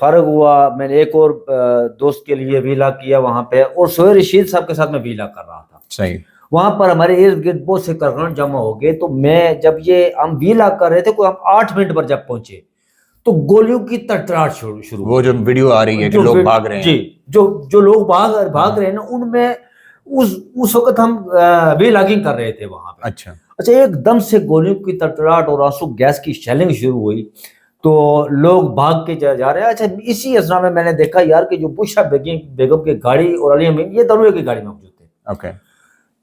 فارغ ہوا میں نے ایک اور دوست کے لیے ویلا کیا وہاں پہ, اور سہیل رشید صاحب کے ساتھ میں ویلا کر رہا تھا. صحیح. وہاں پر ہمارے ارد گرد بہت سے کارکنان جمع ہو گئے. تو میں جب یہ ہم ویلا کر رہے تھے, کوئی ہم 8 منٹ پر جب پہنچے تو گولیوں کی تڑتڑاٹ شروع. وہ جو ویڈیو آ رہی ہے کہ لوگ بھاگ رہے ہیں, جی, جو لوگ بھاگ رہے ہیں نا, ان میں اس وقت ہم ویلاگنگ کر رہے تھے وہاں پہ. اچھا, ایک دم سے گولیوں کی تڑتڑاہٹ اور آنسو گیس کی شیلنگ شروع ہوئی, تو لوگ بھاگ کے جا رہے ہیں. اچھا, اسی اثنا میں نے دیکھا یار کہ جو بشرا بیگم کی گاڑی اور علی امین یہ دونوں کی گاڑی میں موجود تھے. اوکے.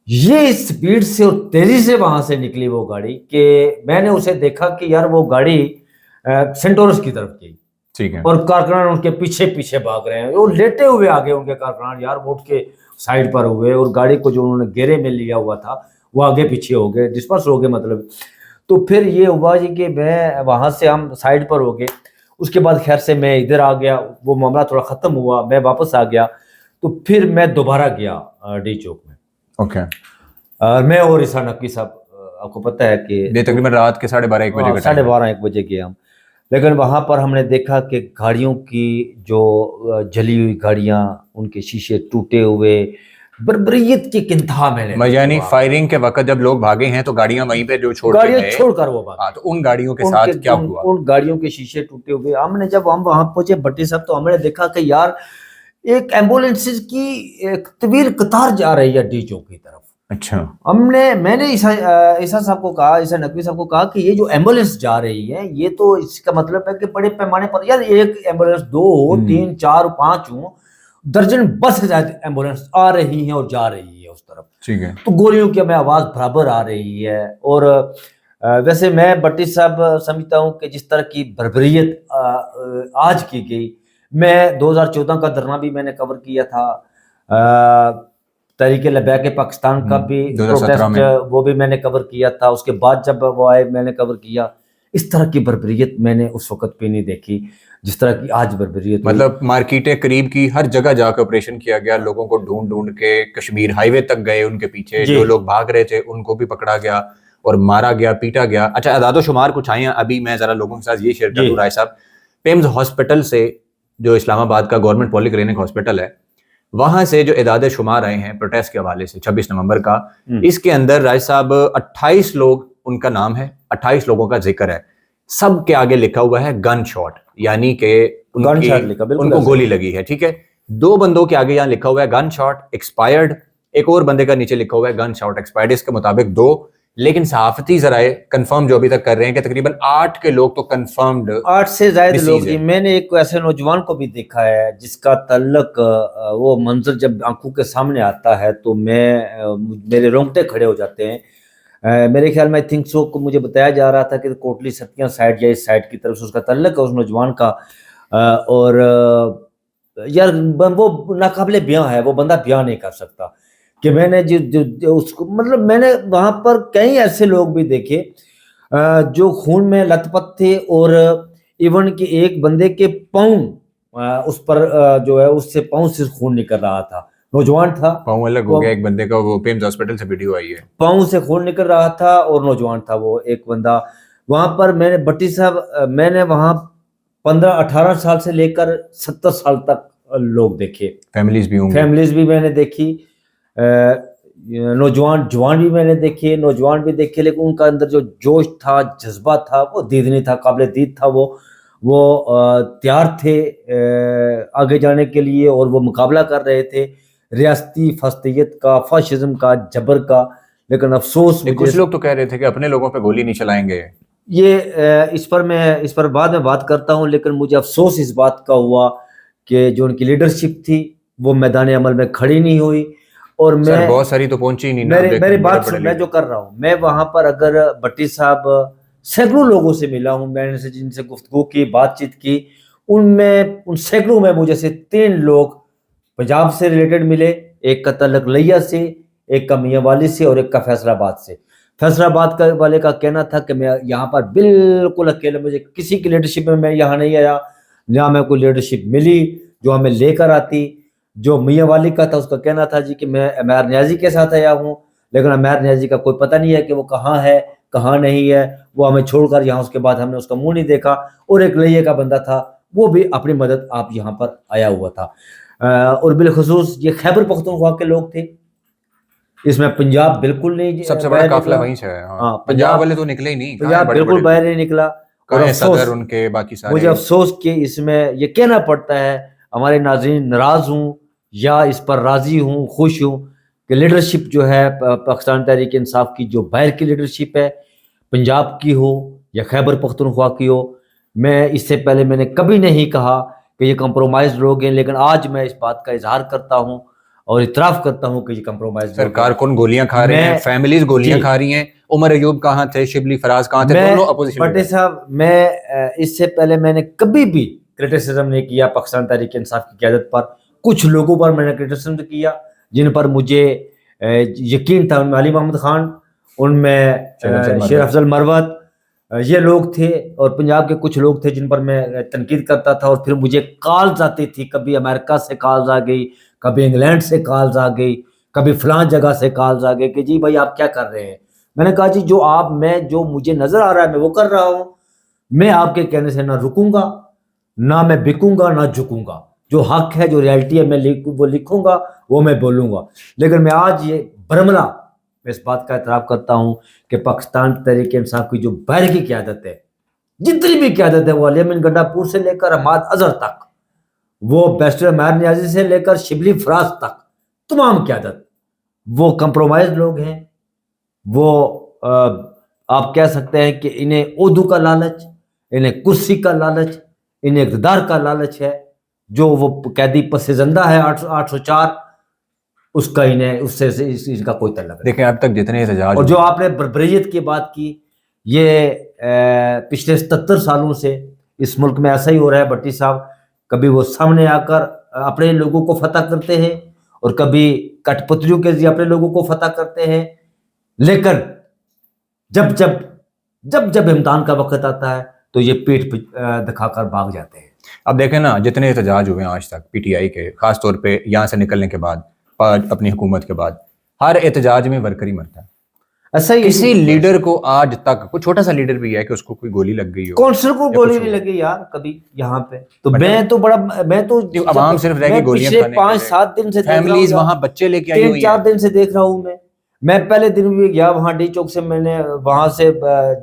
یہ اسپیڈ سے اور تیزی سے وہاں سے نکلی وہ گاڑی کہ میں نے اسے دیکھا کہ یار وہ گاڑی سینٹورس کی طرف گئی. ٹھیک ہے. اور کارکنان ان کے پیچھے بھاگ رہے ہیں, وہ لیٹے ہوئے آگے ان کے کارکنان یار اٹھ کے سائڈ پر ہوئے, اور گاڑی کو جو انہوں نے گھیرے میں لیا ہوا تھا وہ آگے پیچھے ہو گئے, ڈسپرس ہو گئے مطلب. تو پھر یہ ہوا جی کہ میں وہاں سے ہم سائڈ پر ہو گئے. اس کے بعد خیر سے میں ادھر آ گیا, وہ معاملہ تھوڑا ختم ہوا, میں واپس آ گیا. تو پھر میں دوبارہ گیا ڈی چوک میں. اوکے. میں اور عیسیٰ نقوی صاحب, آپ کو پتہ ہے کہ یہ تقریباً رات کے 12:30 بجے کا 12:30 بجے گئے ہم. لیکن وہاں پر ہم نے دیکھا کہ گاڑیوں کی جو جلی ہوئی گاڑیاں, ان کے شیشے ٹوٹے ہوئے, بربریت کی انتہا میں نے. یعنی فائرنگ کے وقت جب لوگ بھاگے ہیں تو گاڑیاں وہیں پہ جو چھوڑ کر وہ بھاگے. تو ان گاڑیوں کے ساتھ کیا ہوا؟ ان گاڑیوں کے شیشے ٹوٹے ہوئے. جب ہم وہاں پہنچے بٹی صاحب, تو ہم نے دیکھا کہ یار ایک ایمبولینس کی ایک طویل قطار جا رہی ہے ڈی چوک کی طرف. اچھا. میں نے عیسیٰ صاحب کو کہا, عیسیٰ نقوی صاحب کو کہا کہ یہ جو ایمبولینس جا رہی ہے یہ تو اس کا مطلب ہے کہ بڑے پیمانے پر یار ایک ایمبولینس 2 ہو, 3, 4, 5 ہوں, درجن بس سے زیادہ ایمبولینس آ رہی ہیں اور جا رہی ہے اس طرف. ٹھیک ہے. تو گولیوں کی ہمیں آواز برابر آ رہی ہے. اور ویسے میں بٹی صاحب سمجھتا ہوں کہ جس طرح کی بربریت آج کی گئی, میں 2014 کا دھرنا بھی میں نے کور کیا تھا, تحریک لبیک پاکستان کا بھی پروٹیسٹ وہ بھی میں نے کور کیا تھا. اس کے بعد جب وہ آئے میں نے کور کیا. اس طرح کی بربریت میں نے اس وقت پہ نہیں دیکھی جس طرح کی آج بربریت. مطلب مارکیٹیں قریب کی ہر جگہ جا کے آپریشن کیا گیا, لوگوں کو ڈھونڈ کے کشمیر ہائی وے تک گئے, ان کے پیچھے جو لوگ بھاگ رہے تھے ان کو بھی پکڑا گیا اور مارا گیا, پیٹا گیا. اچھا, اعداد و شمار کچھ آئے ہیں ابھی, میں ذرا لوگوں کے ساتھ یہ شیئر کر دوں. رائے صاحب, پیمز ہاسپٹل سے, جو اسلام آباد کا گورنمنٹ پولی کلینک ہاسپٹل ہے, وہاں سے جو اعداد شمار آئے ہیں پروٹیسٹ کے حوالے سے 26 نومبر کا, اس کے اندر رائے صاحب 28 لوگ ان کا نام ہے, 28 لوگوں کا ذکر ہے. سب کے آگے لکھا ہوا ہے گن شاٹ, یعنی کہ ان کو گولی لگی ہے. ٹھیک ہے. 2 بندوں کے آگے یہاں لکھا ہوا ہے گن شاٹ ایکسپائرڈ, ایک اور بندے کا نیچے لکھا ہوا ہے گن شاٹ ایکسپائرڈ. اس کے مطابق 2, لیکن صحافتی ذرائع کنفرم جو ابھی تک کر رہے ہیں کہ تقریباً 8 کے لوگ تو کنفرمڈ, 8 سے زائد لوگ. میں نے ایک ایسے نوجوان کو بھی دیکھا ہے جس کا تعلق, وہ منظر جب آنکھوں کے سامنے آتا ہے تو میرے رونگٹے کھڑے ہو جاتے ہیں. میرے خیال میں تھنک سو کو مجھے بتایا جا رہا تھا کہ کوٹلی ستیاں سائڈ یا اس سائڈ کی طرف سے اس کا تعلق ہے اس نوجوان کا. اور یار وہ ناقابل بیاں ہے, وہ بندہ بیاں نہیں کر سکتا کہ میں نے جو اس کو, مطلب میں نے وہاں پر کئی ایسے لوگ بھی دیکھے جو خون میں لت پت تھے, اور ایون کہ ایک بندے کے پاؤں اس پر جو ہے اس سے پاؤں سے خون نکل رہا تھا. نوجوان تھا, پاؤں الگ ہو گیا ایک بندے کا, وہ پیمز ہاسپٹل سے ویڈیو آئی ہے, پاؤں سے خون نکل رہا تھا اور نوجوان تھا وہ ایک بندہ. وہاں پر میں نے بٹی صاحب, میں نے وہاں 15-18 سال سے لے کر 70 سال تک لوگ دیکھے, فیملیز بھی میں نے دیکھی, جوان بھی میں نے دیکھے, نوجوان بھی دیکھے, لیکن ان کا اندر جو جوش تھا, جذبہ تھا, وہ دید نہیں تھا, قابل دید تھا. وہ تیار تھے آگے جانے کے لیے, اور وہ مقابلہ کر رہے تھے ریاستی فاسدیت کا, فاشزم کا, جبر کا. لیکن افسوس, کچھ لوگ تو کہہ رہے تھے کہ اپنے لوگوں پہ گولی نہیں چلائیں گے. یہ اس پر بعد میں بات کرتا ہوں, لیکن مجھے افسوس اس بات کا ہوا کہ جو ان کی لیڈرشپ تھی وہ میدان عمل میں کھڑی نہیں ہوئی. اور میں بہت ساری تو پہنچی نہیں. میری بات میں جو کر رہا ہوں, میں وہاں پر اگر بٹی صاحب سینکڑوں لوگوں سے ملا ہوں, میں نے جن سے گفتگو کی, بات چیت کی, ان سینکڑوں میں مجھے سے 3 لوگ پنجاب سے ریلیٹڈ ملے. ایک کا تعلق لیا سے, ایک کا میاں والی سے, اور ایک کا فیصل آباد سے. فیصل آباد والے کا کہنا تھا کہ میں یہاں پر بالکل اکیلے, مجھے کسی کی لیڈرشپ میں یہاں نہیں آیا, جہاں میں کوئی لیڈرشپ ملی جو ہمیں لے کر آتی. جو میاں والی کا تھا اس کا کہنا تھا جی کہ میں امیر نیازی کے ساتھ آیا ہوں, لیکن امیر نیازی کا کوئی پتہ نہیں ہے کہ وہ کہاں ہے کہاں نہیں ہے, وہ ہمیں چھوڑ کر یہاں, اس کے بعد ہم نے اس کا منہ نہیں دیکھا. اور ایک لئیے کا بندہ تھا, وہ بھی اپنی مدد آپ یہاں پر آیا ہوا تھا. اور بالخصوص یہ خیبر پختونخوا کے لوگ تھے, اس میں پنجاب بالکل نہیں, سب سے بڑا قافلہ وہیں سے ہے. ہاں, پنجاب والے تو نکلے ہی نہیں, پنجاب بالکل باہر نہیں نکلا. اور صدر ان کے باقی سارے, مجھے افسوس کہ اس میں یہ کہنا پڑتا ہے, ہمارے ناظرین ناراض ہوں یا اس پر راضی ہوں, خوش ہوں, کہ لیڈرشپ جو ہے پاکستان تحریک انصاف کی, جو باہر کی لیڈرشپ ہے, پنجاب کی ہو یا خیبر پختونخوا کی ہو, میں اس سے پہلے میں نے کبھی نہیں کہا کہ یہ کمپرومائز لوگ ہیں, لیکن آج میں اس بات کا اظہار کرتا ہوں اور اعتراف کرتا ہوں کہ یہ کمپرومائز. سرکار کون گولیاں کھا رہے ہیں, فیملیز گولیاں کھا رہی ہیں. عمر ایوب کہاں تھے, شبلی فراز کہاں تھے, دونوں اپوزیشن. بٹے صاحب, میں اس سے پہلے میں نے کبھی بھی کرٹیسزم نہیں کیا پاکستان تحریک انصاف کی قیادت پر. کچھ لوگوں پر میں نے کرٹیسزم کیا جن پر مجھے یقین تھا, ان میں علی محمد خان, ان میں شیر افضل مروت, یہ لوگ تھے, اور پنجاب کے کچھ لوگ تھے جن پر میں تنقید کرتا تھا. اور پھر مجھے کالز آتی تھی, کبھی امریکہ سے کالز آ گئی, کبھی انگلینڈ سے کالز آ گئی, کبھی فلاں جگہ سے کالز آ گئی کہ جی بھائی آپ کیا کر رہے ہیں. میں نے کہا جی جو مجھے نظر آ رہا ہے میں وہ کر رہا ہوں. میں آپ کے کہنے سے نہ رکوں گا, نہ میں بکوں گا, نہ جھکوں گا. جو حق ہے, جو ریالٹی ہے, میں وہ لکھوں گا, وہ میں بولوں گا. لیکن میں آج یہ برملا میں اس بات کا اعتراف کرتا ہوں کہ پاکستان تحریک انصاف کی جو باہر کی قیادت ہے, جتنی بھی قیادت ہے, وہ علی امین گڈا پور سے لے کر حماد اظہر تک, وہ بیرسٹر ماہر نیازی سے لے کر شبلی فراز تک, تمام قیادت وہ کمپرومائز لوگ ہیں. وہ آپ کہہ سکتے ہیں کہ انہیں عہدوں کا لالچ, انہیں کرسی کا لالچ, انہیں اقتدار کا لالچ ہے. جو وہ قیدی پس زندہ ہے 804, اس کا انہیں اس سے کا کوئی تعلق نہیں. دیکھیں اب تک جتنے احتجاج, اور جو آپ نے بربریت کی بات کی, یہ پچھلے 77 سالوں سے اس ملک میں ایسا ہی ہو رہا ہے بٹی صاحب. کبھی وہ سامنے آ کر اپنے لوگوں کو فتح کرتے ہیں, اور کبھی کٹ پتلیوں کے ذریعے اپنے لوگوں کو فتح کرتے ہیں. لیکن جب امتحان کا وقت آتا ہے تو یہ پیٹ دکھا کر بھاگ جاتے ہیں. اب دیکھیں نا, جتنے احتجاج ہوئے ہیں آج تک پی ٹی آئی کے, خاص طور پہ یہاں سے نکلنے کے بعد, اپنی حکومت کے بعد, ہر احتجاج میں ورکر ہی مرتا ہے. ایسا ہی کسی لیڈر کو آج تک, کوئی چھوٹا سا لیڈر بھی ہے کہ اس کو کوئی گولی لگ گئی ہو, کونسل کو گولی نہیں لگی یار کبھی یہاں پہ. تو میں تو عوام صرف رہ گئی گولیاں کھانے, 5-7 دن سے فیملیز وہاں بچے لے کے آئی ہوئی ہیں, 3-4 دن سے دیکھ رہا ہوں. میں پہلے دن بھی گیا وہاں ڈی چوک سے, میں نے وہاں سے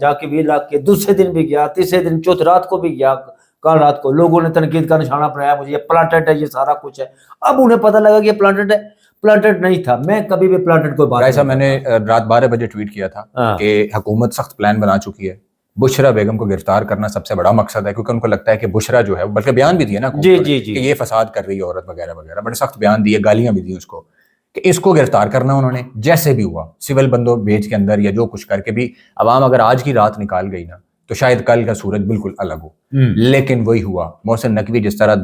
جا کے ویر لاگ کے, دوسرے دن بھی گیا, تیسرے دن, چوتھی رات کو بھی گیا. کل رات کو لوگوں نے تنقید کا نشانہ بنایا مجھے, یہ پلانٹڈ ہے, یہ سارا کچھ ہے. اب انہیں پتہ لگا کہ یہ پلانٹڈ ہے. پلانٹڈ نہیں تھا, میں کبھی بھی پلانٹڈ کو بات نہیں. میں نے رات 12 بجے ٹویٹ کیا تھا کہ حکومت سخت پلان بنا چکی ہے, بشرا بیگم کو گرفتار کرنا سب سے بڑا مقصد ہے, کیونکہ ان کو لگتا ہے کہ بشرا جو ہے, بلکہ بیان بھی دیا نا کہ یہ فساد کر رہی ہے عورت وغیرہ وغیرہ, بڑے سخت بیان دیے, گالیاں بھی دی اس کو, کہ اس کو گرفتار کرنا انہوں نے جیسے بھی ہوا, سول بندوں بھیج کے اندر یا جو کچھ کر کے بھی. عوام اگر آج کی رات نکال گئی نا تو شاید کل کا سورج بالکل الگ ہو. لیکن وہی ہوا. محسن نقوی جس طرح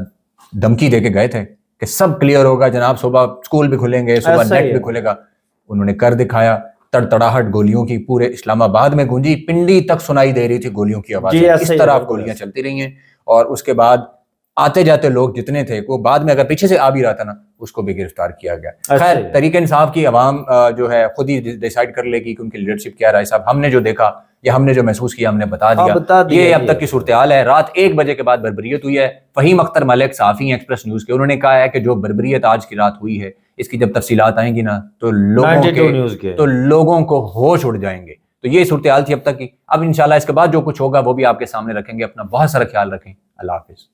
دھمکی دے کے گئے تھے کہ سب کلیئر ہوگا جناب, صبح اسکول بھی کھلیں گے, صبح نیٹ بھی کھلے گا, انہوں نے کر دکھایا. تڑتڑاہٹ گولیوں کی پورے اسلام آباد میں گونجی, پنڈی تک سنائی دے رہی تھی گولیوں کی آواز. اس طرح گولیاں چلتی رہی ہیں. اور اس کے بعد آتے جاتے لوگ جتنے تھے, وہ بعد میں اگر پیچھے سے آ بھی رہا تھا نا, اس کو بھی گرفتار کیا گیا. خیر, تحریک انصاف کی عوام جو ہے خود ہی ڈیسائیڈ کر لے گی کہ ان کی لیڈرشپ کیا رہا ہے. صاحب ہم نے جو دیکھا یا ہم نے جو محسوس کیا ہم نے بتا دیا. یہ اب تک کی صورتحال ہے. رات 1 بجے کے بعد بربریت ہوئی ہے. فہیم اختر ملک صحافی ہیں ایکسپریس نیوز کے, انہوں نے کہا ہے کہ جو بربریت آج کی رات ہوئی ہے, اس کی جب تفصیلات آئیں گی نا تو لوگوں کو ہوش اڑ جائیں گے. تو یہ صورتحال تھی اب تک کی. اب انشاءاللہ اس کے بعد جو کچھ ہوگا وہ بھی آپ کے سامنے رکھیں گے. اپنا بہت سارا خیال رکھیں. اللہ حافظ.